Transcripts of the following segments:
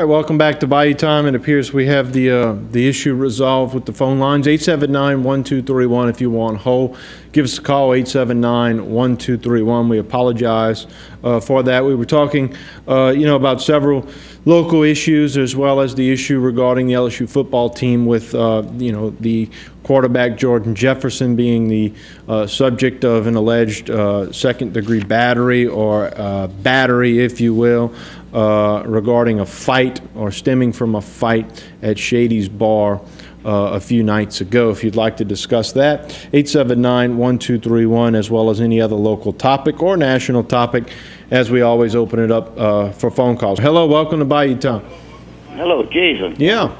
right, welcome back to Bayou Time. It appears we have the issue resolved with the phone lines. 879-1231 if you want Ho. Give us a call, 879-1231. We apologize for that. We were talking, about several local issues as well as the issue regarding the LSU football team with, the quarterback Jordan Jefferson being the subject of an alleged second-degree battery or battery, if you will, regarding a fight or stemming from a fight at Shady's Bar a few nights ago. If you'd like to discuss that, 879-1231, as well as any other local topic or national topic, as we always open it up for phone calls. Hello, welcome to Bayou Time. Hello, Jason. Yeah.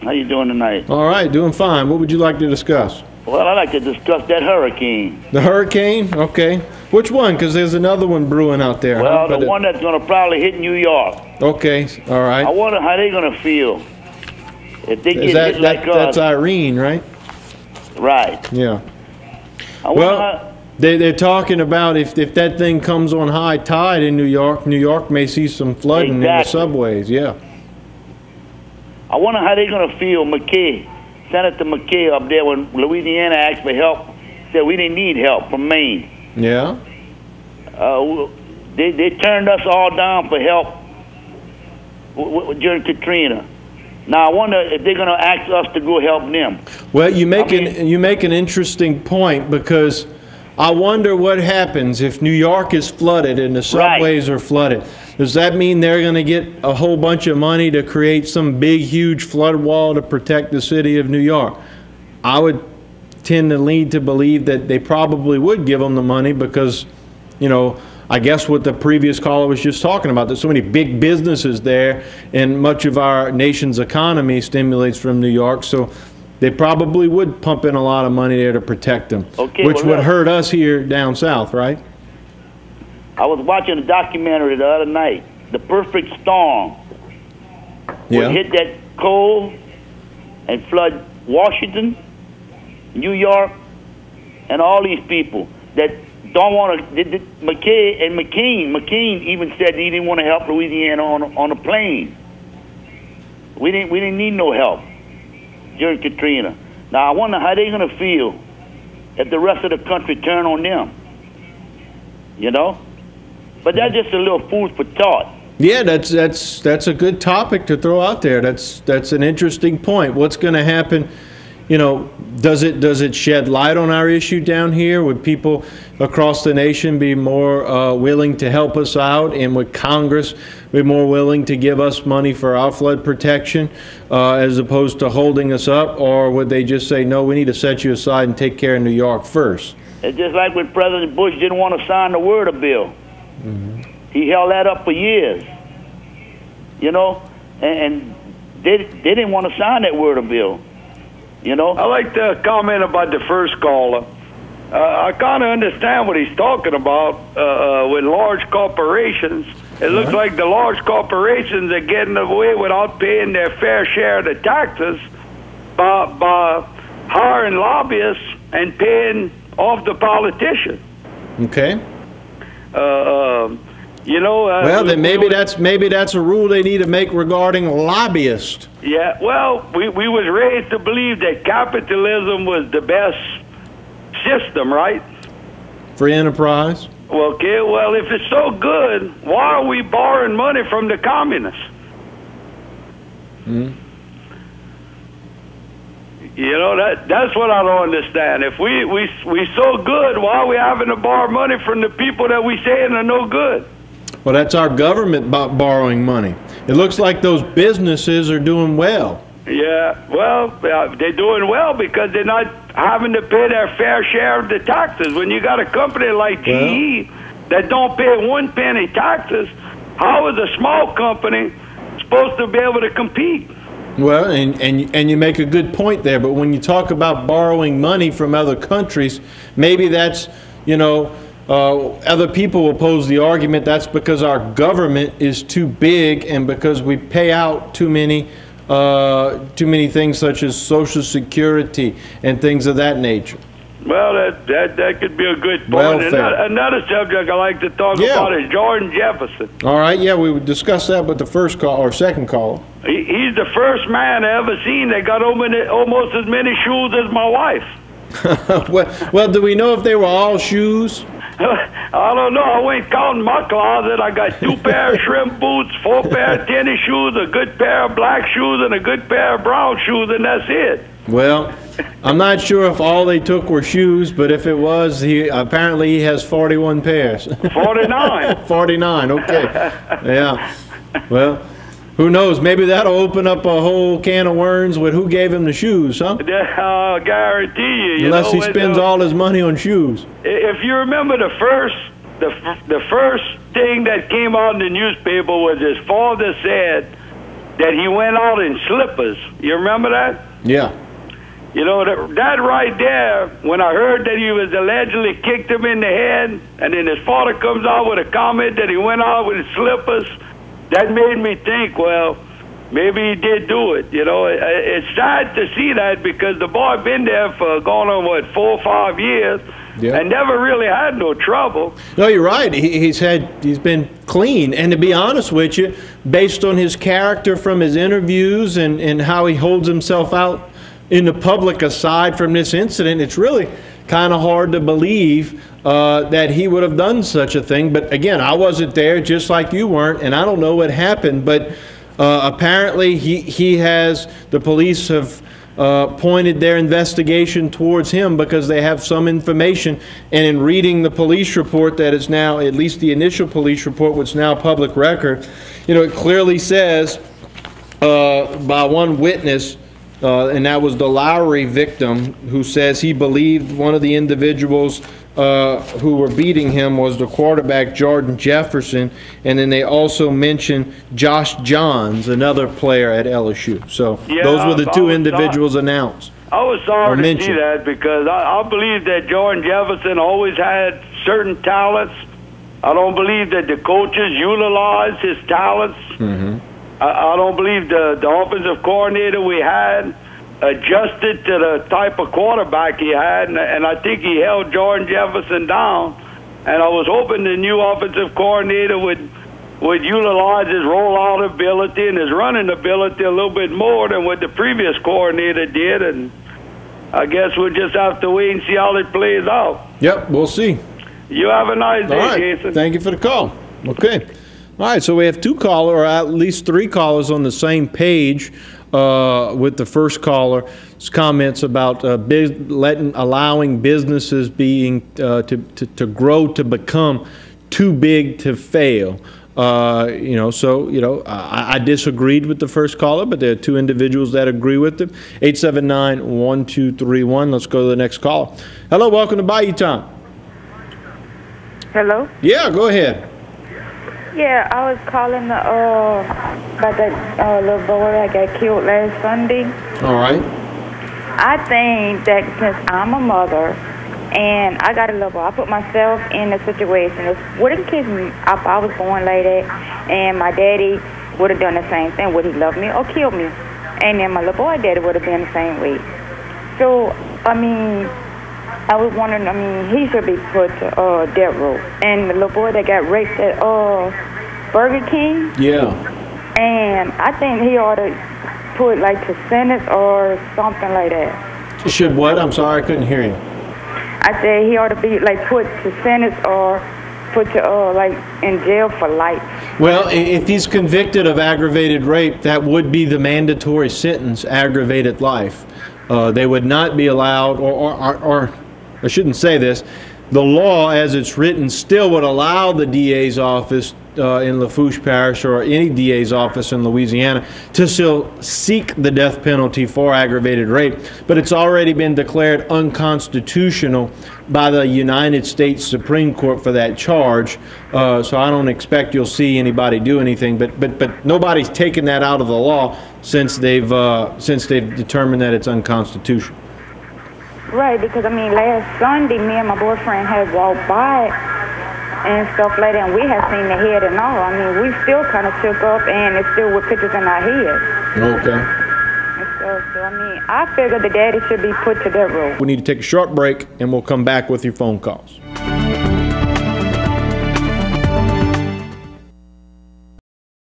How you doing tonight? All right, doing fine. What would you like to discuss? Well, I'd like to discuss that hurricane. The hurricane? Okay. Which one? Because there's another one brewing out there. Well, the one that's going to probably hit New York. Okay, all right. I wonder how they're going to feel if they get hit like us. That's Irene, right? Right. Yeah. Well, they're talking about if that thing comes on high tide in New York may see some flooding in the subways. Yeah. I wonder how they're going to feel. Senator McKay up there when Louisiana asked for help, said we didn't need help from Maine. Yeah. They turned us all down for help during Katrina. Now I wonder if they're going to ask us to go help them. Well, you make an interesting point, because I wonder what happens if New York is flooded and the subways are flooded. Does that mean they're going to get a whole bunch of money to create some big, huge flood wall to protect the city of New York? I would tend to lean to believe that they probably would give them the money because, I guess what the previous caller was just talking about, there's so many big businesses there, and much of our nation's economy stimulates from New York, so they probably would pump in a lot of money there to protect them, which would hurt us here down south, right? I was watching a documentary the other night, The Perfect Storm. Would hit that cold and flood Washington, New York, and all these people that don't want to. McCain even said he didn't want to help Louisiana on a plane. We didn't need no help during Katrina. Now I wonder how they're going to feel if the rest of the country turn on them. But that's just a little food for thought. Yeah, that's a good topic to throw out there. That's an interesting point. What's going to happen? Does it shed light on our issue down here? Would people across the nation be more willing to help us out, and would Congress be more willing to give us money for our flood protection as opposed to holding us up, or would they just say, no, we need to set you aside and take care of New York first? It's just like when President Bush didn't want to sign the Word bill. Mm-hmm. He held that up for years, and they didn't want to sign that Word bill. I like to comment about the first caller. I kind of understand what he's talking about with large corporations. It looks like the large corporations are getting away without paying their fair share of the taxes by hiring lobbyists and paying off the politicians. Okay. Well, then maybe that's a rule they need to make regarding lobbyists. Yeah, well, we was raised to believe that capitalism was the best system, right? Free enterprise. Okay, well, if it's so good, why are we borrowing money from the communists? Hmm. That's what I don't understand. If we so good, why are we having to borrow money from the people that we saying are no good? Well, that's our government borrowing money. It looks like those businesses are doing well. Yeah, well, they're doing well because they're not having to pay their fair share of the taxes. When you got a company like GE that don't pay 1 penny taxes, how is a small company supposed to be able to compete? Well, and you make a good point there, but when you talk about borrowing money from other countries, maybe that's, other people will pose the argument that's because our government is too big and because we pay out too many things such as Social Security and things of that nature. Well, that could be a good point. Welfare. Another subject I like to talk about is Jordan Jefferson. All right, yeah, we would discuss that with the first call or second caller. He's the first man I ever seen that got almost as many shoes as my wife. well, do we know if they were all shoes? I don't know. I went counting my closet. I got 2 pair of shrimp boots, 4 pair of tennis shoes, a good pair of black shoes, and a good pair of brown shoes, and that's it. Well, I'm not sure if all they took were shoes, but if it was, apparently he has 41 pairs. 49. 49, okay. Yeah. Well, who knows? Maybe that'll open up a whole can of worms with who gave him the shoes, huh? I'll guarantee you. Unless he spends all his money on shoes. If you remember the first thing that came out in the newspaper was his father said that he went out in slippers. You remember that? Yeah. You know, that right there, when I heard that he was allegedly kicked him in the head, and then his father comes out with a comment that he went out with his slippers, that made me think, well, maybe he did do it. You know, it's sad to see that because the boy been there for going on, 4 or 5 years, and never really had no trouble. No, you're right. He's been clean. And to be honest with you, based on his character from his interviews and how he holds himself out in the public aside from this incident, it's really kind of hard to believe that he would have done such a thing. But again, I wasn't there, just like you weren't, and I don't know what happened. But apparently the police have pointed their investigation towards him because they have some information. And in reading the police report that is now, at least the initial police report, which is now public record, you know, it clearly says by one witness, and that was the Lowry victim, who says he believed one of the individuals who were beating him was the quarterback, Jordan Jefferson. And then they also mentioned Josh Johns, another player at LSU. So those were the 2 individuals announced. I was sorry to see that because I believe that Jordan Jefferson always had certain talents. I don't believe that the coaches utilized his talents. I don't believe the offensive coordinator we had adjusted to the type of quarterback he had, and I think he held Jordan Jefferson down. And I was hoping the new offensive coordinator would utilize his rollout ability and his running ability a little bit more than what the previous coordinator did. And I guess we'll just have to wait and see how it plays out. Yep, we'll see. You have a nice day, Jason. Thank you for the call. Okay. All right, so we have 2 callers, or at least 3 callers on the same page with the first caller's comments about allowing businesses being to grow to become too big to fail. I disagreed with the first caller, but there are 2 individuals that agree with him. 879-1231. Let's go to the next caller. Hello, welcome to Bayou Time. Hello? Yeah, go ahead. Yeah, I was calling about that little boy that got killed last Sunday. All right. I think that since I'm a mother and I got a little boy, I put myself in the situation. What in case if I was born like that and my daddy would have done the same thing, would he love me or kill me? And then my little boy daddy would have been the same way. So, I mean, I was wondering, he should be put to death row. And the little boy that got raped at Burger King. Yeah. And I think he ought to put to sentence or something like that. Should what? I'm sorry, I couldn't hear you. I said he ought to be put to sentence or put to in jail for life. Well, if he's convicted of aggravated rape, that would be the mandatory sentence, aggravated life. They would not be allowed, or I shouldn't say this, the law as it's written still would allow the DA's office in Lafourche Parish or any DA's office in Louisiana to still seek the death penalty for aggravated rape, but it's already been declared unconstitutional by the United States Supreme Court for that charge. So I don't expect you'll see anybody do anything, but nobody's taken that out of the law since they've determined that it's unconstitutional. Right, because last Sunday, me and my boyfriend had walked by and stuff like that, and we had seen the head and all. We still kind of shook up, and it's still with pictures in our head. Okay. And stuff. So, I mean, I figure the daddy should be put to that role. We need to take a short break, and we'll come back with your phone calls.